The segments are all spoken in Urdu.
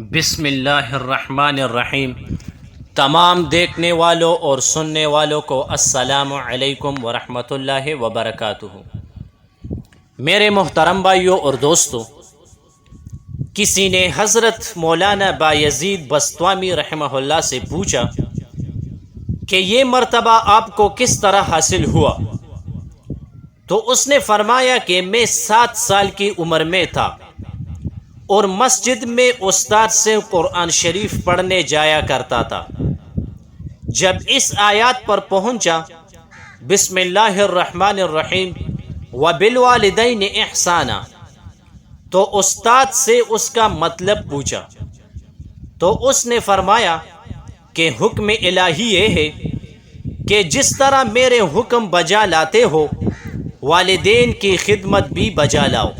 بسم اللہ الرحمن الرحیم۔ تمام دیکھنے والوں اور سننے والوں کو السلام علیکم ورحمۃ اللہ وبرکاتہ۔ میرے محترم بھائیوں اور دوستوں، کسی نے حضرت مولانا بایزید بسطامی رحمہ اللہ سے پوچھا کہ یہ مرتبہ آپ کو کس طرح حاصل ہوا؟ تو اس نے فرمایا کہ میں 7 سال کی عمر میں تھا اور مسجد میں استاد سے قرآن شریف پڑھنے جایا کرتا تھا۔ جب اس آیات پر پہنچا بسم اللہ الرحمن الرحیم وبالوالدین احسانا، تو استاد سے اس کا مطلب پوچھا تو اس نے فرمایا کہ حکم الہی یہ ہے کہ جس طرح میرے حکم بجا لاتے ہو والدین کی خدمت بھی بجا لاؤ۔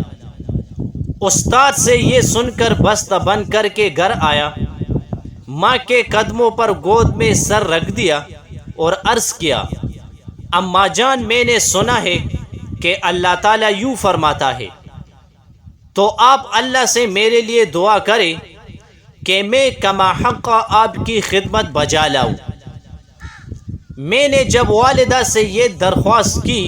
استاد سے یہ سن کر بستہ بند کر کے گھر آیا، ماں کے قدموں پر گود میں سر رکھ دیا اور عرض کیا، اماں جان میں نے سنا ہے کہ اللہ تعالیٰ یوں فرماتا ہے، تو آپ اللہ سے میرے لیے دعا کریں کہ میں کما حق آپ کی خدمت بجا لاؤں۔ میں نے جب والدہ سے یہ درخواست کی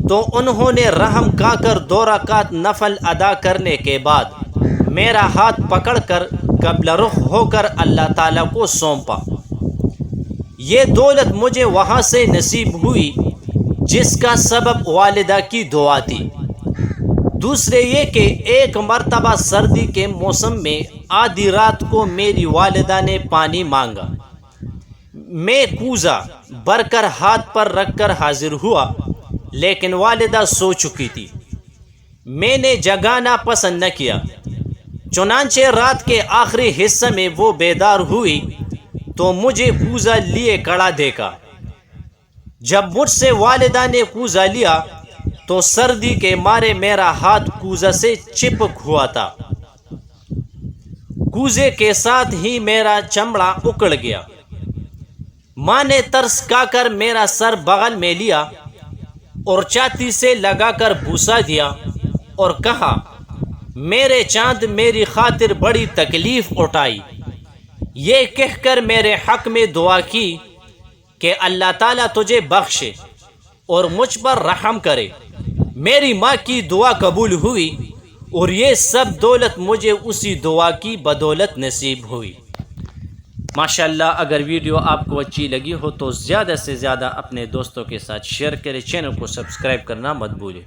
تو انہوں نے رحم کھا کر 2 رکعت نفل ادا کرنے کے بعد میرا ہاتھ پکڑ کر قبل رخ ہو کر اللہ تعالیٰ کو سونپا۔ یہ دولت مجھے وہاں سے نصیب ہوئی جس کا سبب والدہ کی دعا تھی۔ دوسرے یہ کہ ایک مرتبہ سردی کے موسم میں آدھی رات کو میری والدہ نے پانی مانگا۔ میں کوزہ بھر کر ہاتھ پر رکھ کر حاضر ہوا، لیکن والدہ سو چکی تھی۔ میں نے جگانا پسند نہ کیا، چنانچہ رات کے آخری حصے میں وہ بیدار ہوئی تو مجھے کوزہ لیے کھڑا دیکھا۔ جب مجھ سے والدہ نے کوزہ لیا تو سردی کے مارے میرا ہاتھ کوزہ سے چپک ہوا تھا۔ کوزے کے ساتھ ہی میرا چمڑا اکڑ گیا۔ ماں نے ترس کھا کر میرا سر بغل میں لیا اور چھاتی سے لگا کر بوسا دیا اور کہا، میرے چاند میری خاطر بڑی تکلیف اٹھائی۔ یہ کہہ کر میرے حق میں دعا کی کہ اللہ تعالیٰ تجھے بخشے اور مجھ پر رحم کرے۔ میری ماں کی دعا قبول ہوئی اور یہ سب دولت مجھے اسی دعا کی بدولت نصیب ہوئی۔ ماشاءاللہ، اگر ویڈیو آپ کو اچھی لگی ہو تو زیادہ سے زیادہ اپنے دوستوں کے ساتھ شیئر کریں، چینل کو سبسکرائب کرنا مت بھولیں۔